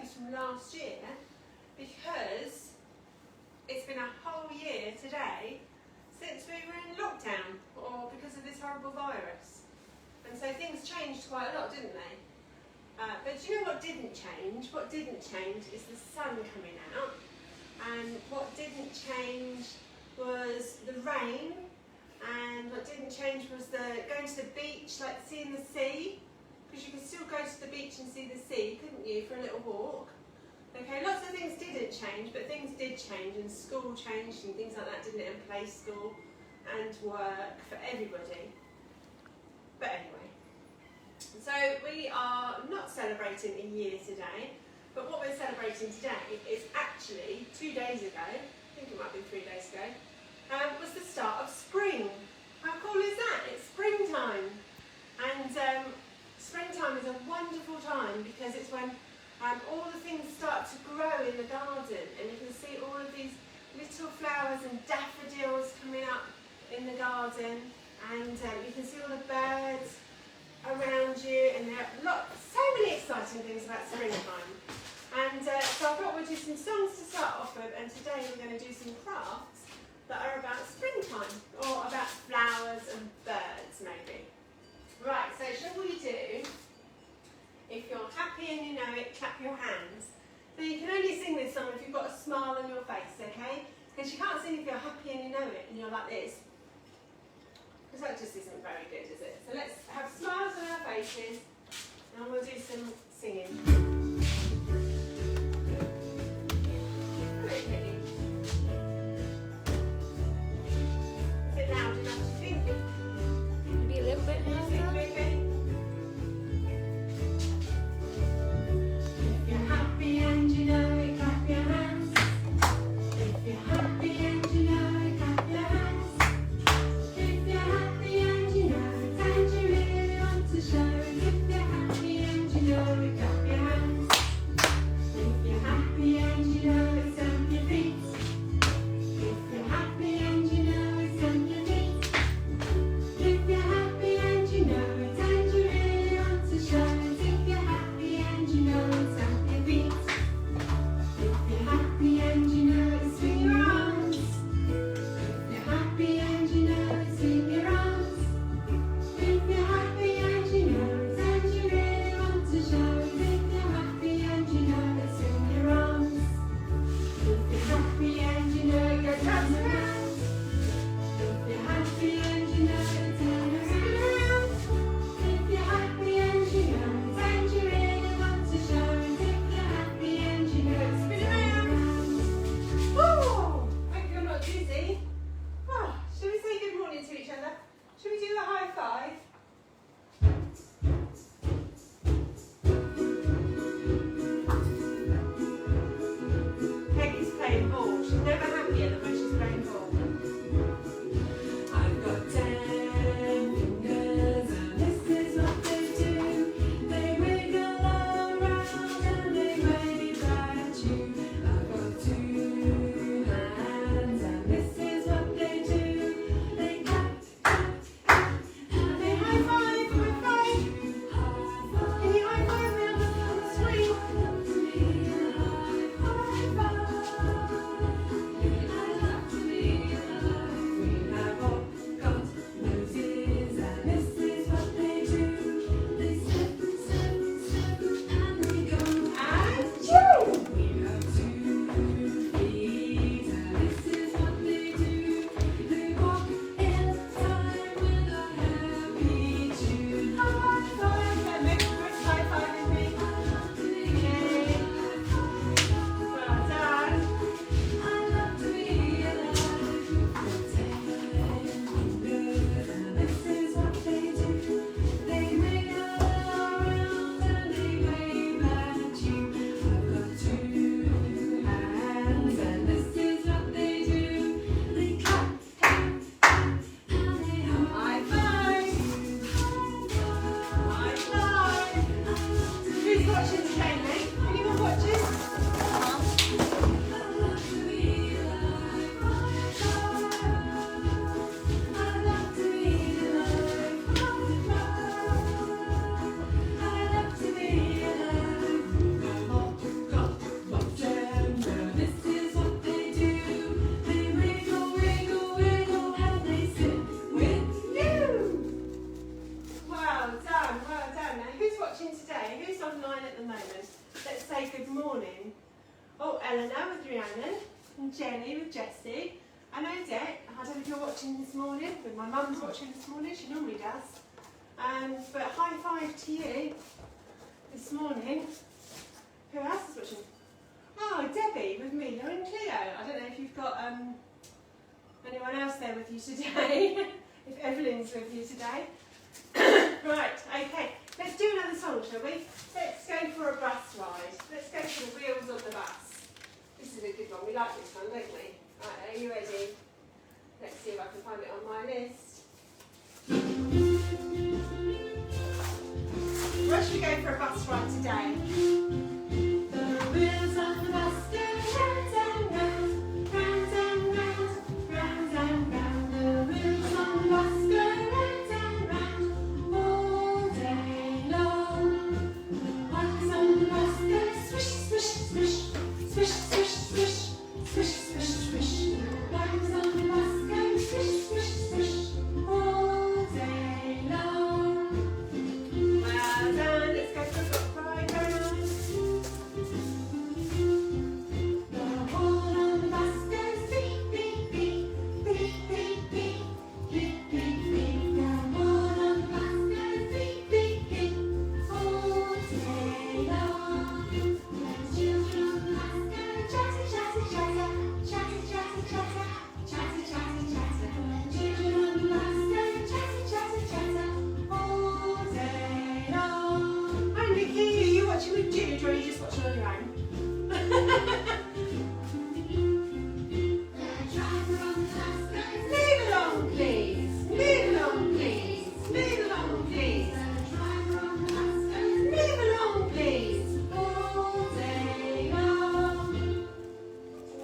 changed from last year because it's been a whole year today since we were in lockdown, or because of this horrible virus. And so things changed quite a lot, didn't they? But do you know what didn't change? What didn't change is the sun coming out. And what didn't change was the rain. And what didn't change was the going to the beach, like seeing the sea. Because you could still go to the beach and see the sea, couldn't you, for a little walk? Okay, lots of things didn't change, but things did change, and school changed and things like that, didn't it? And play school and work for everybody. But anyway, so we are not celebrating a year today, but what we're celebrating today is actually 2 days ago, I think it might be 3 days ago, was the start of spring. How cool is that? It's springtime. And springtime is a wonderful time because it's when all the things start to grow in the garden, and you can see all of these little flowers and daffodils coming up in the garden, and you can see all the birds around you, and there are so many exciting things about springtime. And so I thought we'd do some songs to start off with, and today we're going to do some crafts that are about springtime, or about flowers and birds maybe. Right, so shall we do, if you're happy and you know it, clap your hands. So you can only sing this song if you've got a smile on your face, okay? Because you can't sing if you're happy and you know it, and you're like this. Because that just isn't very good, is it? So let's have smiles on our faces, and we'll do some singing. Okay. Is it loud enough, do you think? Maybe a little bit Can you louder. sing with me? If you're happy and you know it, clap your hands. If you're happy and you know it, clap your hands. If you're happy and you know it, and you really want to show it. If you're happy and you know it, clap your hands. If you're happy and you know it, stamp your feet. If you're happy and you know it, stamp your feet. If you're happy and you know it, and you really want to show it. If you're happy and you know it, stamp your feet. If you're happy and you know it, swing your arms. If you're happy and you know it, swing your arms. If you're happy and you know it, and you really want to show it. If you're happy and you know it, swing your arms. If you're happy and you know it, go dance around. If you're happy and you know it, turn around. If you're happy and you know it, and you really want to show it. If you're happy and you know it, spin around. Woo! Hope you're not dizzy. Oh, shall we say good morning to each other? Shall we do a high five? Peggy's playing ball. She's never happier than when she's playing ball. I've got 10 fingers and this is what they do. They wiggle around and they wave at you. I've got 2 hands and this is what they do. They clap, clap, clap, and they high five, high five. Can you high five me on the screen? High five. I love to be alive. We have all got noses, and this is what they do. They step, step, step, and they go. And choo! We have 2 feet, and this is what they do. They walk in time with a happy tune. High five, and make a quick high five with me. Yay! Well done. I love to be alive. Good, and this is what they do. They wiggle around and they wave at you. I've got 2 hands, and this is what they do. They clap, clap, clap, and they high five. High five. Who's watching today, mate? Anyone watching? I love to be alive. I love to be alive. I love to be alive. I've got moment. Let's say good morning. Oh, Eleanor with Rhiannon, and Jenny with Jessie, and Odette. I don't know if you're watching this morning, but my mum's watching this morning, she normally does. But high five to you this morning. Who else is watching? Oh, Debbie with Mila and Cleo. I don't know if you've got anyone else there with you today, if Evelyn's with you today. Right, okay, let's do another song, shall we? Let's go for a bus ride. Let's go for the wheels of the bus. This is a good one, we like this one, don't we? Right, are you ready? Let's see if I can find it on my list. Where should we go for a bus ride today? The wheels on the bus go round and round, round and round, round and round. The wheels on the bus go round and round all day long. The ones on the bus go swish, swish, swish, swish, swish, swish, swish, swish, swish. The ones on the bus go swish, swish, swish all day long. Well done, let's go for a bus ride, very nice. The horn on the bus goes beep, beep, beep, beep, beep, beep, beep, beep, beep. The horn on the bus goes beep, beep, beep, all day long. The children on the bus go chatter, chatter, chatter, chatter, chatter, chatter, chatter, chatter, chatter. The children on the bus go chatter, chatter, chatter, all day long. Hi Nikki, are you watching with Jude or are you just watching on your own? The driver on the bus goes, move along please, move along please, move along please. The driver on the bus goes, move along please, all day long.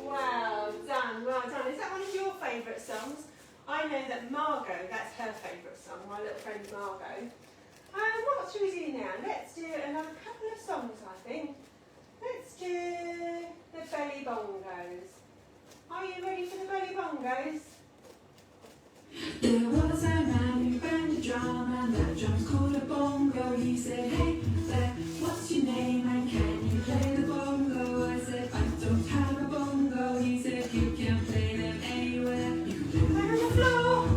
Well done, well done. Is that one of your favourite songs? I know that Margot, that's her favourite song, my little friend Margot. What should we do now? Let's do another couple of songs, I think. Let's do the belly bongos. Are you ready for the belly bongos? There was a man who banged a drum, and that drum's called a bongo. He said, hey there, what's your name and can you play the bongo? I said, I don't have a bongo. He said, you can play them anywhere. You can play them On the floor.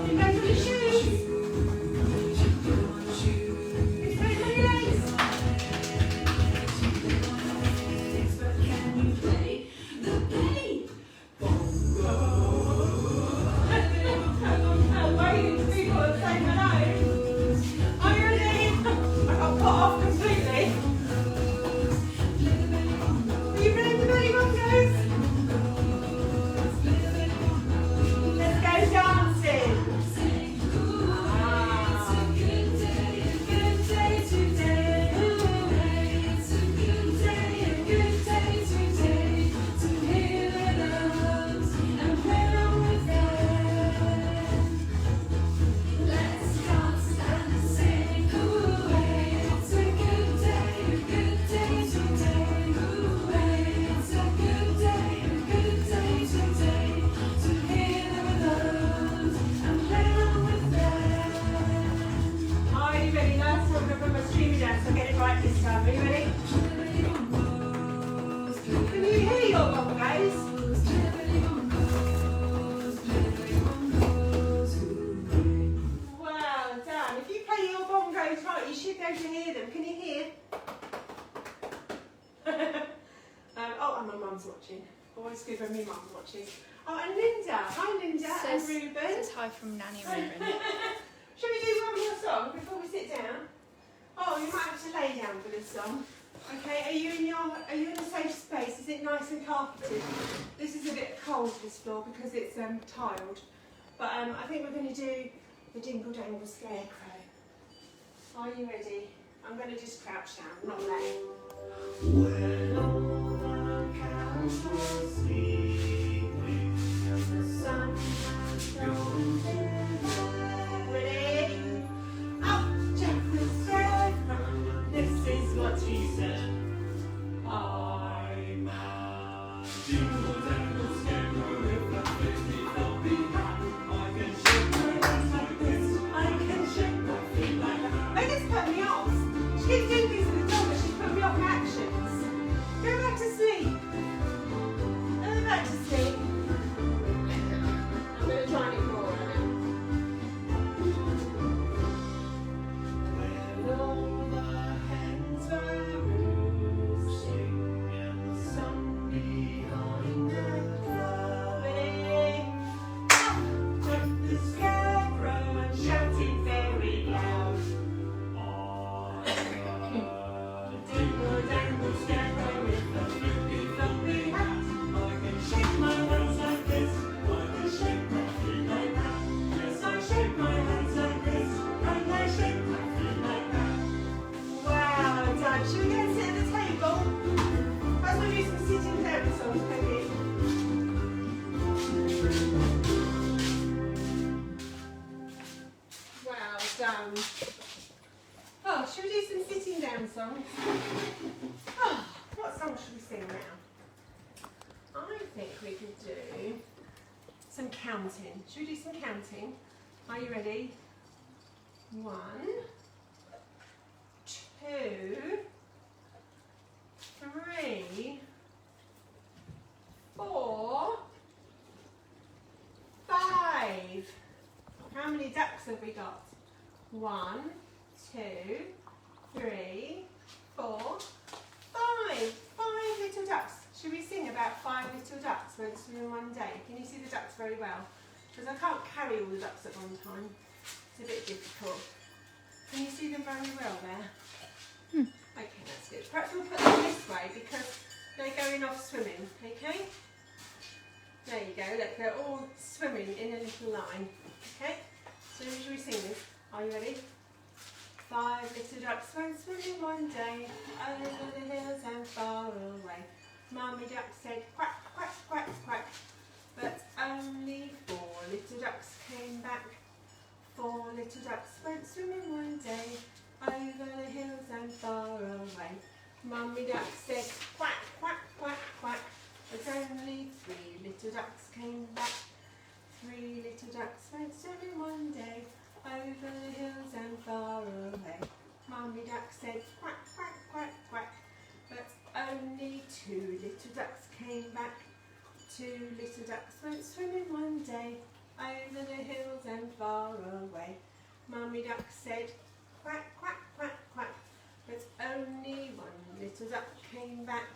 You go for the shoes. You play for your legs. but can you play the belly bongo? I'm waiting for people to say hello. Are you ready? I got put off completely. Are you ready for the belly bongos? Let's go dancing. It's a good day today. It's a good day today to hear the drums and play along with them. Let's dance and sing, hooray! It's a good day today. Hooray! It's a good day today to hear the drums and play along with them. Are you ready? Last time I'm going to put my streamer down so I get it right this time. Are you ready? Can you hear your bongos? Well done. If you play your bongos right, you should be able to hear them. Can you hear? Oh, and my mum's watching. Always good when my mum's watching. Oh, and Linda. Hi, Linda and Ruben. Says hi from Nanny Ruben. Shall we do one more song before we sit down? Oh, you might have to lay down for this song. Okay, are you in a safe space? Is it nice and carpeted? This is a bit cold, this floor, because it's tiled. But I think we're going to do the Dingle Dangle Scarecrow. Are you ready? I'm going to just crouch down, not lay. When all the cows were sleeping and the sun had gone down. Ready? Up, Jack the Scarecrow. This is what he said. I'm a dingle dangle scarecrow. If that makes me feel me happy, I can shake my legs like this. I can shake my feet like that. Oh, this put me off. She keeps doing things with the dog, but she's putting me off my actions. Go back to sleep. Go back to sleep. I'm going to try and ignore her now. When all the hens were roosting and the sun behind the glowing, up jumped the scarecrow and shouted very loud. Dingle dangle scarecrow with a flippy floppy hat. I can shake my hands like this, I can shake my feet like that. Yes, I shake my hands like this, and I shake my feet like that. Wow, Dad, should we go and sit at the table? That's what you some sitting down songs, Peggy. Well done. Oh, should we do some sitting down songs? Oh, what song should we sing now? I think we could do some counting. Should we do some counting? Are you ready? 1, 2, 3, 4, 5. How many ducks have we got? 1, 2, 3, 4, 5. 5 little ducks. Should we sing about 5 little ducks went swimming in one day? Can you see the ducks very well? Because I can't carry all the ducks at one time. It's a bit difficult. Can you see them very well there? Okay, that's good. Perhaps we'll put them this way because they're going off swimming, okay? There you go, look, they're all swimming in a little line, okay? So should we sing this? Are you ready? 5 little ducks went swimming one day, over the hills and far away. Mummy duck said quack, quack, quack, quack, but only 4 little ducks came back. 4 little ducks went swimming one day, over the hills and far away. Mummy duck said quack, quack, quack, quack, but only 3 little ducks came back. 3 little ducks went swimming one day, over the hills and far away. Mummy duck said quack, quack, quack, quack, but only 2 little ducks came back. 2 little ducks went swimming one day, over the hills and far away. Mummy duck said quack, quack, quack, quack, but only 1 little duck came back.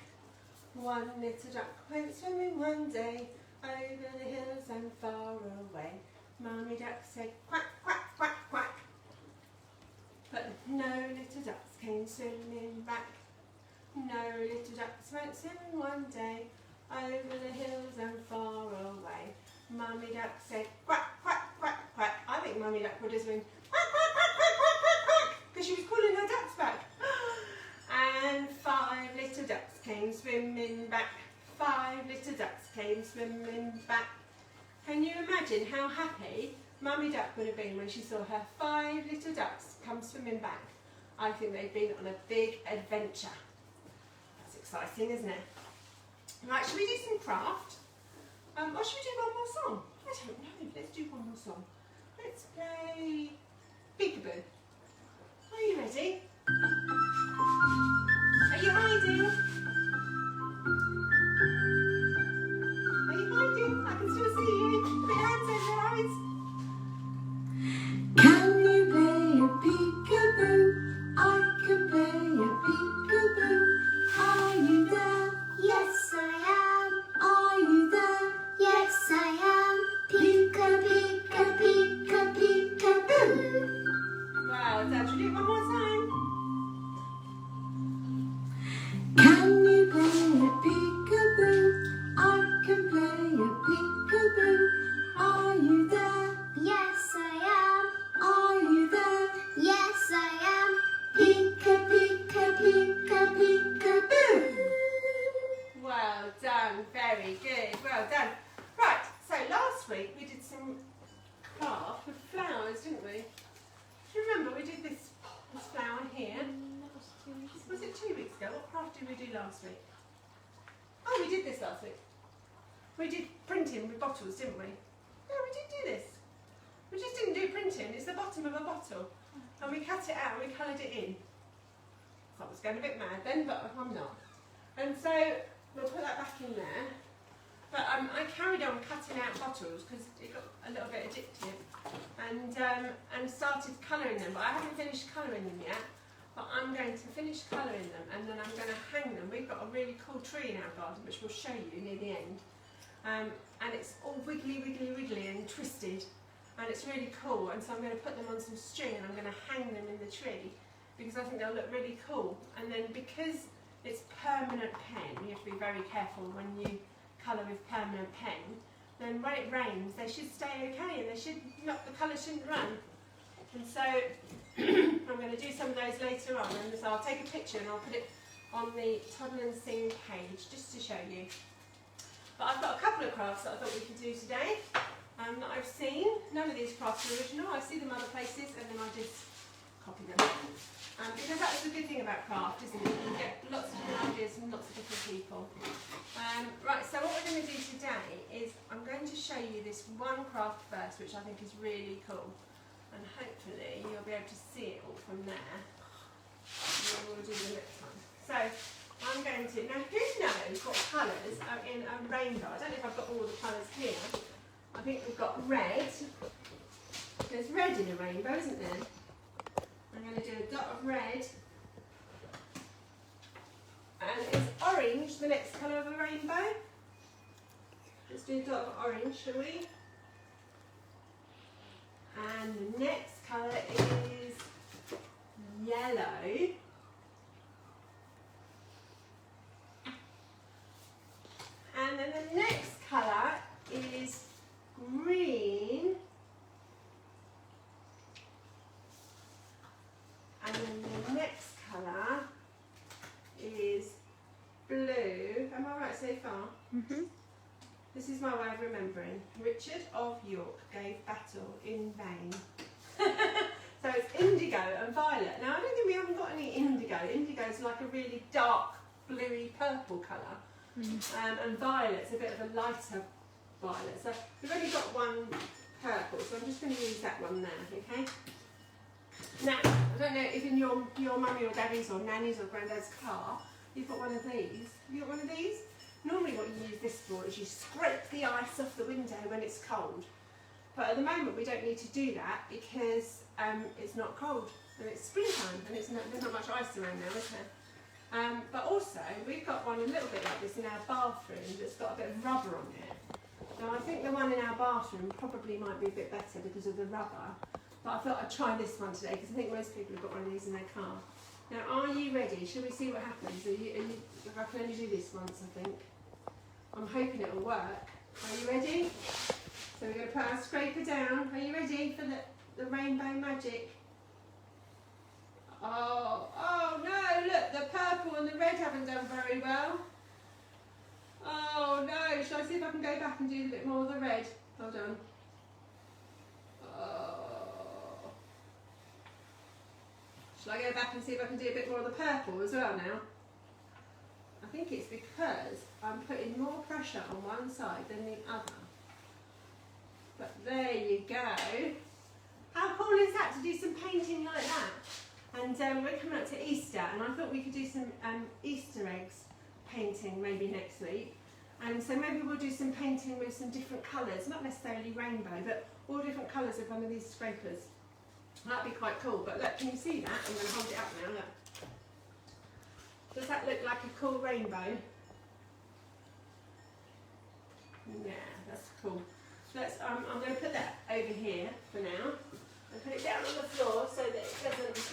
1 little duck went swimming one day, over the hills and far away. Mummy duck said quack, quack, quack, quack, but no little ducks came swimming back. No little ducks went swimming one day, over the hills and far away. Mummy duck said quack, quack, quack, quack. I think Mummy duck would have been quack, quack, quack, quack, quack, quack, quack, because she was calling her ducks back. And 5 little ducks came swimming back. 5 little ducks came swimming back. Can you imagine how happy Mummy duck would have been when she saw her 5 little ducks come swimming back? I think they've been on a big adventure. That's exciting, isn't it? Right, should we do some craft? Or should we do one more song? I don't know. Let's do one more song. Let's play Peekaboo. Are you ready? Are you hiding? Are you hiding? I can still see you. Put your hands over your eyes. Can you play a peekaboo? I can play a peekaboo. Are you there? Yes, I am. Are you there? Yes, I am. Peeka, peeka, peeka, peekaboo. Well done. Should we do it one more time? Can you play a peekaboo? I can play a peekaboo. Are you there? Yes, I am. Are you there? Yes, I am. Peeka, peeka, peeka, peekaboo. Well done. Very good. Well done. Right. So last week we did some craft with flowers, didn't we? Do you remember we did this flower here? Was it 2 weeks ago? What craft did we do last week? Oh, we did this last week. We did printing with bottles, didn't we? Yeah, we did do this. We just didn't do printing. It's the bottom of a bottle. And we cut it out and we coloured it in. So I was going a bit mad then, but I'm not. And so we'll put that back in there. But I carried on cutting out bottles because it got a little bit addictive, and started colouring them. But I haven't finished colouring them yet. But I'm going to finish colouring them, and then I'm going to hang them. We've got a really cool tree in our garden, which we'll show you near the end. And it's all wiggly, wiggly, wiggly and twisted, and it's really cool. And so I'm going to put them on some string, and I'm going to hang them in the tree because I think they'll look really cool. And then because it's permanent pen, you have to be very careful when you colour with permanent pen. Then when it rains, they should stay okay, and they should not, the colour shouldn't run. And so I'm going to do some of those later on, and so I'll take a picture and I'll put it on the Toddle and Sing page just to show you. But I've got a couple of crafts that I thought we could do today that I've seen. None of these crafts are original. I see them other places and then I just copy them. Because that's the good thing about craft, isn't it? You get lots of different ideas from lots of different people. Right, so what we're going to do today is I'm going to show you this one craft first, which I think is really cool. And hopefully you'll be able to see it all from there. And then we'll do the next one. So I'm going to, now who knows what colours are in a rainbow? I don't know if I've got all the colours here. I think we've got red. There's red in a rainbow, isn't there? I'm going to do a dot of red. And is orange the next colour of a rainbow? Let's do a dot of orange, shall we? And the next colour is yellow. And then the next colour is green. And then the next colour is blue. Am I right so far? Mm-hmm. This is my way of remembering. Richard of York gave battle in vain. So it's indigo and violet. Now I don't think we haven't got any indigo. Indigo is like a really dark bluey purple colour. And violet's a bit of a lighter violet. So we've only got one purple, so I'm just going to use that one there, okay? Now, I don't know if in your mummy or daddy's or nanny's or granddad's car, you've got one of these. Have you got one of these? Normally what you use this for is you scrape the ice off the window when it's cold. But at the moment we don't need to do that because it's not cold and it's springtime and there's not much ice around now, is there? But also we've got one a little bit like this in our bathroom that's got a bit of rubber on it. Now I think the one in our bathroom probably might be a bit better because of the rubber. But I thought I'd try this one today because I think most people have got one of these in their car. Now, are you ready? Shall we see what happens? I can only do this once, I think. I'm hoping it will work. Are you ready? So we're going to put our scraper down. Are you ready for the rainbow magic? Oh no, look, the purple and the red haven't done very well. Oh no, shall I see if I can go back and do a bit more of the red? Hold on. Shall I go back and see if I can do a bit more of the purple as well now? I think it's because I'm putting more pressure on one side than the other. But there you go. How cool is that to do some painting like that? And we're coming up to Easter and I thought we could do some Easter eggs painting maybe next week. And so maybe we'll do some painting with some different colours, not necessarily rainbow, but all different colours of one of these scrapers. That'd be quite cool, but look, can you see that? I'm going to hold it up now, look. Does that look like a cool rainbow? Yeah, that's cool. Let's, I'm going to put that over here for now and put it down on the floor so that it doesn't...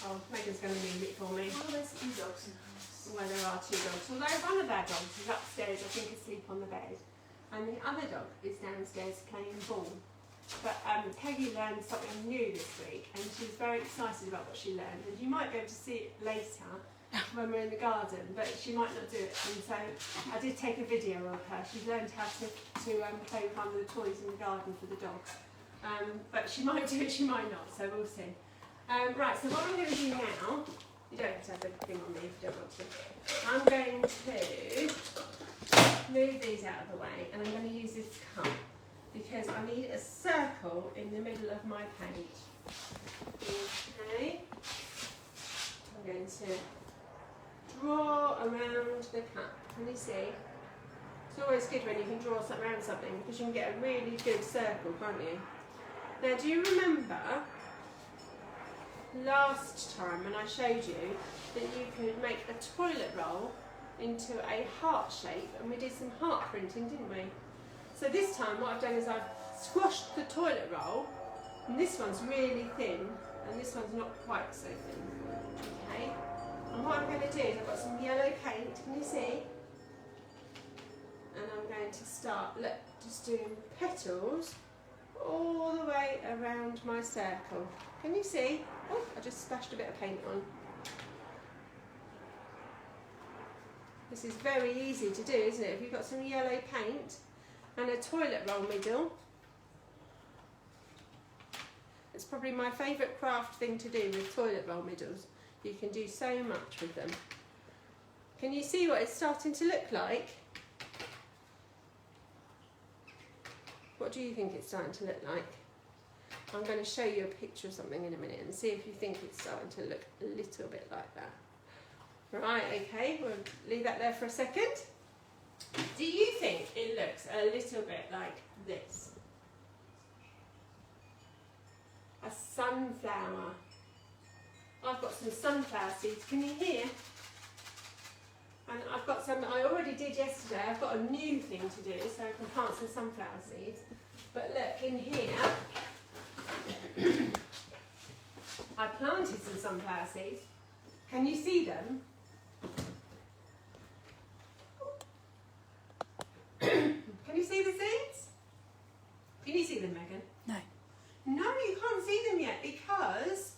Oh, Megan's going to move it for me. Oh, there's 2 dogs in the house. Well, there are 2 dogs. Although one of our dogs is upstairs, I think, asleep on the bed. And the other dog is downstairs playing ball. But Peggy learned something new this week and she's very excited about what she learned. And you might be able to see it later when we're in the garden, but she might not do it. And so I did take a video of her. She's learned how to play with one of the toys in the garden for the dogs. But she might do it, she might not, so we'll see. Right, so what I'm going to do now, you don't have to have the thing on me if you don't want to. I'm going to move these out of the way and I'm going to use this cup because I need a circle in the middle of my page. Okay. I'm going to draw around the cup. Can you see? It's always good when you can draw something around something because you can get a really good circle, can't you? Now, do you remember last time when I showed you that you could make a toilet roll into a heart shape, and we did some heart printing, didn't we? So this time what I've done is I've squashed the toilet roll, and this one's really thin and this one's not quite so thin. Okay, and what I'm going to do is I've got some yellow paint, can you see? And I'm going to start, look, just doing petals all the way around my circle. Can you see? Oh, I just splashed a bit of paint on. This is very easy to do, isn't it? If you've got some yellow paint and a toilet roll middle. It's probably my favourite craft thing to do with toilet roll middles. You can do so much with them. Can you see what it's starting to look like? What do you think it's starting to look like? I'm going to show you a picture of something in a minute and see if you think it's starting to look a little bit like that. Right, okay, we'll leave that there for a second. Do you think it looks a little bit like this? A sunflower. I've got some sunflower seeds, can you hear? And I've got some that I already did yesterday. I've got a new thing to do, so I can plant some sunflower seeds. But look, in here, I planted some sunflower seeds. Can you see them? Can you see the seeds? Can you see them, Megan? No. No, you can't see them yet because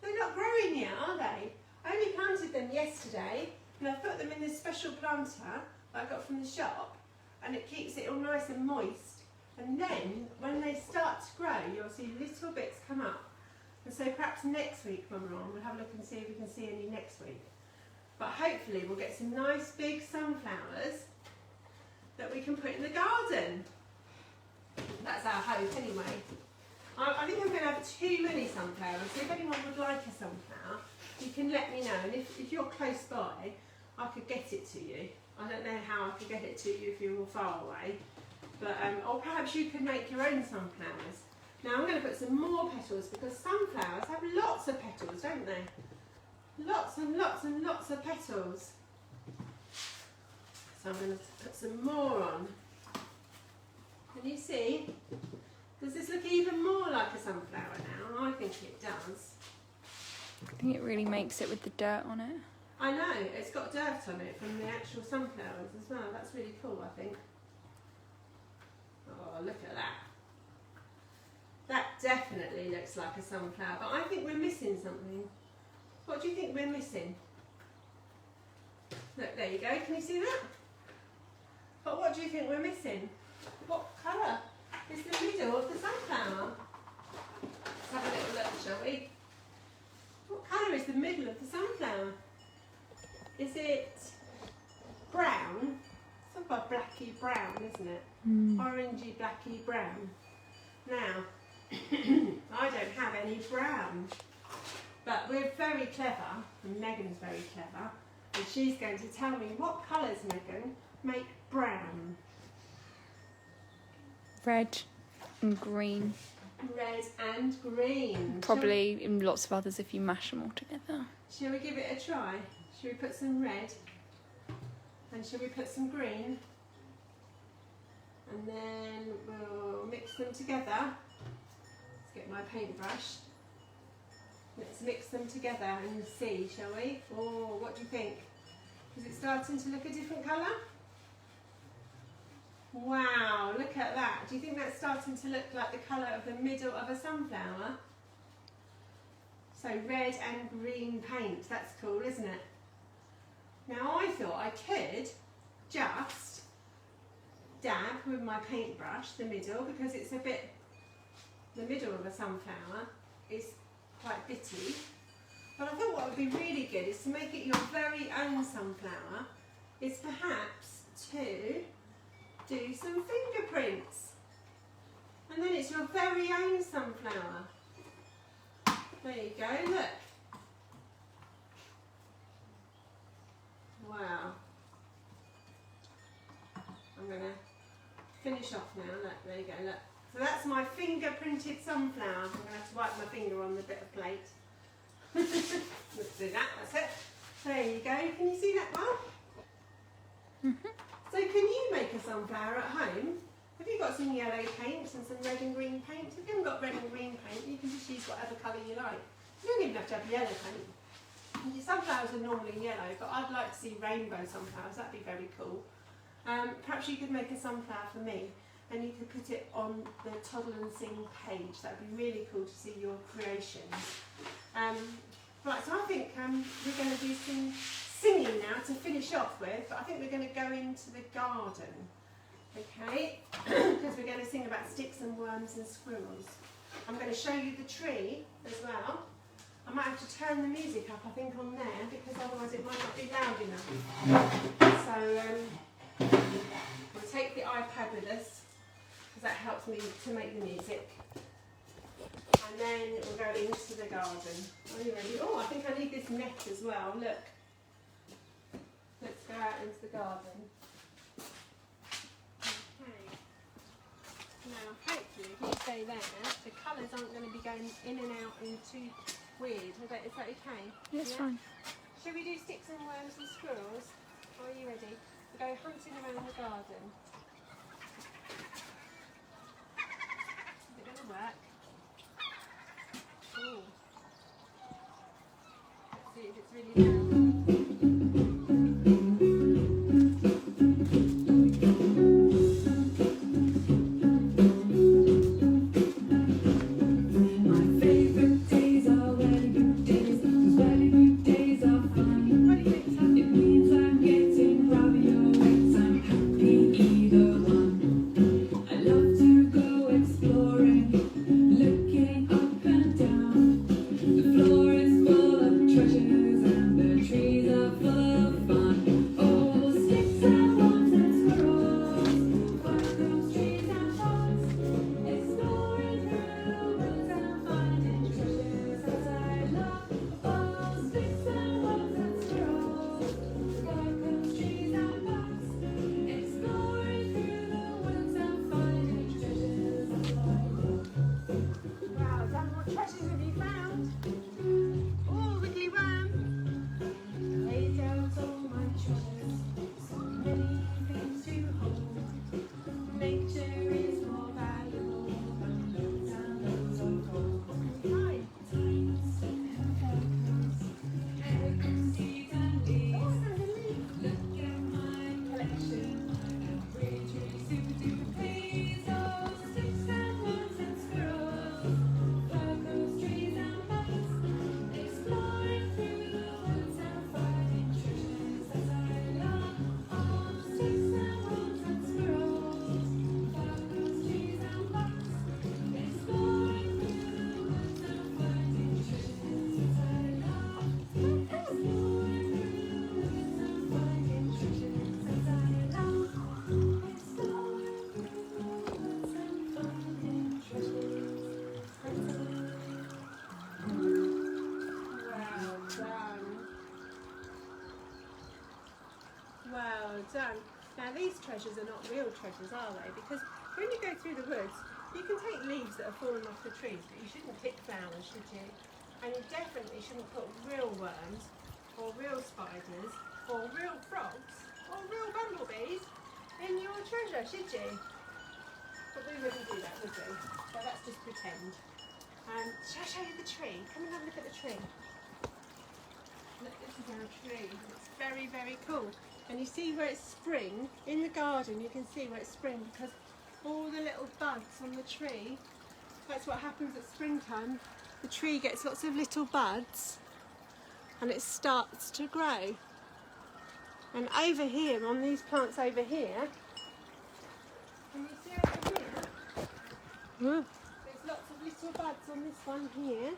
they're not growing yet, are they? I only planted them yesterday, and I've put them in this special planter that I got from the shop, and it keeps it all nice and moist. And then when they start to grow, you'll see little bits come up. And so perhaps next week when we're on, we'll have a look and see if we can see any next week. But hopefully we'll get some nice big sunflowers that we can put in the garden. That's our hope anyway. I think I'm going to have too many sunflowers, so if anyone would like a sunflower, you can let me know. And if you're close by, I could get it to you. I don't know how I could get it to you if you're far away. But, or perhaps you could make your own sunflowers. Now I'm going to put some more petals because sunflowers have lots of petals, don't they? Lots and lots and lots of petals. So I'm going to put some more on. Can you see? Does this look even more like a sunflower now? I think it does. I think it really makes it with the dirt on it. I know, it's got dirt on it from the actual sunflowers as well. That's really cool, I think. Oh, look at that. That definitely looks like a sunflower, but I think we're missing something. What do you think we're missing? Look, there you go. Can you see that? But what do you think we're missing? What colour is the middle of the sunflower? Let's have a little look, shall we? What colour is the middle of the sunflower? Is it brown? It's like a blacky brown, isn't it? Orangey, blacky brown. Now, I don't have any brown, but we're very clever, and Megan's very clever, and she's going to tell me what colours, Megan, make brown. Red and green. Red and green. Probably in lots of others if you mash them all together. Shall we give it a try? Shall we put some red? And shall we put some green? And then we'll mix them together. Let's get my paintbrush. Let's mix them together and see, shall we? Oh, what do you think? Is it starting to look a different colour? Wow, look at that. Do you think that's starting to look like the colour of the middle of a sunflower? So red and green paint, that's cool, isn't it? Now I thought I could just dab with my paintbrush the middle, because it's a bit, the middle of a sunflower is quite bitty. But I thought what would be really good is to make it your very own sunflower, is perhaps to do some fingerprints. And then it's your very own sunflower. There you go, look. finish off now. Look, there you go, look. So that's my finger printed sunflower. I'm going to have to wipe my finger on the bit of plate. Let's do that, that's it. There you go, can you see that well? So can you make a sunflower at home? Have you got some yellow paints and some red and green paint? If you haven't got red and green paint, you can just use whatever colour you like. You don't even have to have yellow paint. Your sunflowers are normally yellow, but I'd like to see rainbow sunflowers, that'd be very cool. Perhaps you could make a sunflower for me and you could put it on the Toddle and Sing page. That'd be really cool to see your creations. Right, so I think we're going to do some singing now to finish off with, but I think we're going to go into the garden, okay? Because we're going to sing about sticks and worms and squirrels. I'm going to show you the tree as well. I might have to turn the music up, I think, on there, because otherwise it might not be loud enough. So we'll take the iPad with us, because that helps me to make the music. And then we'll go into the garden. Are you ready? Oh, I think I need this net as well. Look. Let's go out into the garden. Okay. Now, hopefully, if you stay there, the colours aren't going to be going in and out and too weird. Is that okay? That's fine. Shall we do sticks and worms and squirrels? Are you ready? We'll go hunting around the garden. Is it going to work? Ooh. Let's see if it's really loud. Done. Now these treasures are not real treasures, are they? Because when you go through the woods, you can take leaves that have fallen off the trees, but you shouldn't pick flowers, should you? And you definitely shouldn't put real worms, or real spiders, or real frogs, or real bumblebees in your treasure, should you? But we wouldn't do that, would we? So that's just pretend. Shall I show you the tree? Come and have a look at the tree. Look, this is our tree. It's very, very cool. And you see where it's spring, in the garden you can see where it's spring because all the little buds on the tree, that's what happens at springtime. The tree gets lots of little buds and it starts to grow. And over here, on these plants over here, can you see over here? There's lots of little buds on this one here.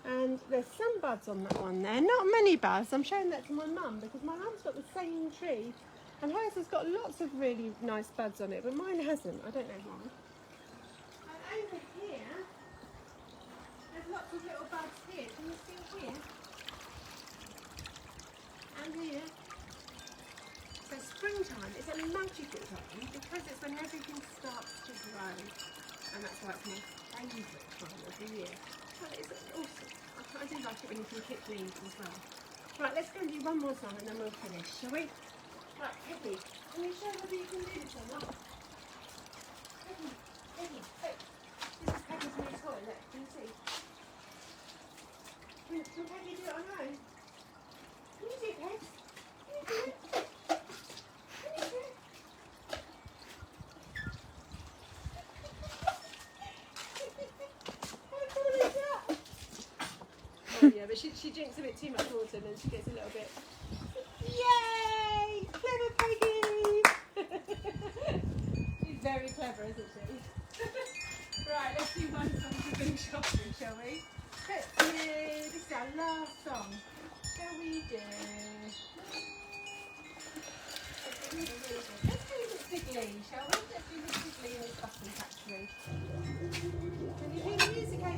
And there's some buds on that one there, not many buds. I'm showing that to my mum because my mum's got the same tree and hers has got lots of really nice buds on it, but mine hasn't. I don't know why. And over here, there's lots of little buds here. Can you see here? And here. So springtime is a magical time because it's when everything starts to grow, and that's why it's my favourite time of the year. But it's awesome. I do like it when you can pick leaves as well. Right, let's go and do one more song and then we'll finish, shall we? Right, Peggy, can you show whether you can do this or not? Peggy, Peggy, look. This is Peggy's new toy, look, can you see? Can Peggy do it on her own? Can you do it, Peg? Can you do it? Can you do it? How cool is that? Oh yeah, but she drinks a bit too much water and then she gets a little bit. Yay! Clever Peggy! She's very clever, isn't she? Right, let's do one song to finish off with, shall we? Let's do, this is our last song. Shall we do? Let's do the Sigley, shall we? Let's do the Sigley and the Button Factory. Can you hear the music okay?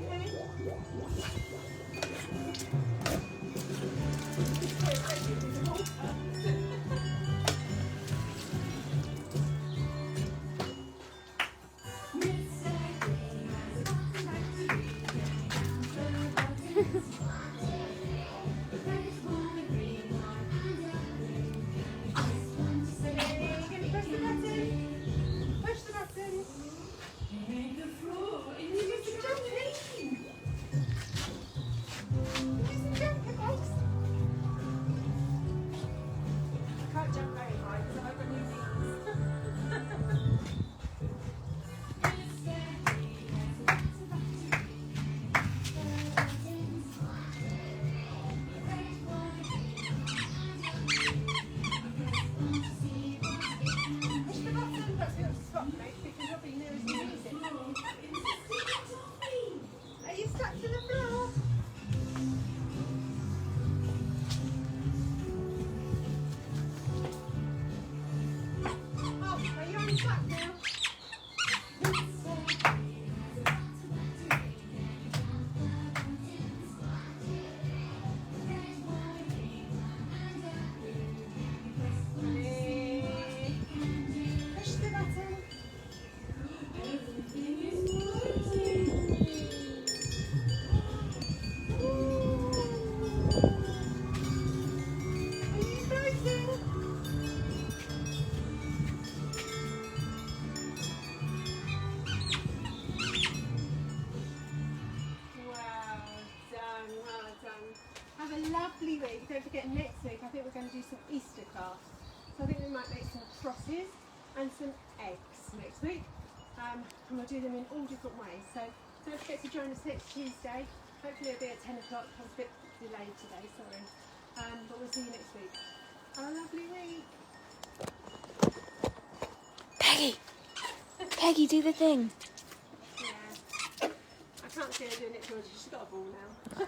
Lovely week. Don't forget next week I think we're going to do some Easter crafts. So I think we might make some crosses and some eggs next week. And we'll do them in all different ways. So don't forget to join us next Tuesday. Hopefully it'll be at 10 o'clock. I was a bit delayed today, sorry. But we'll see you next week. Have a lovely week. Peggy! Peggy, do the thing. Yeah. I can't see her doing it, Georgie. She's got a ball now.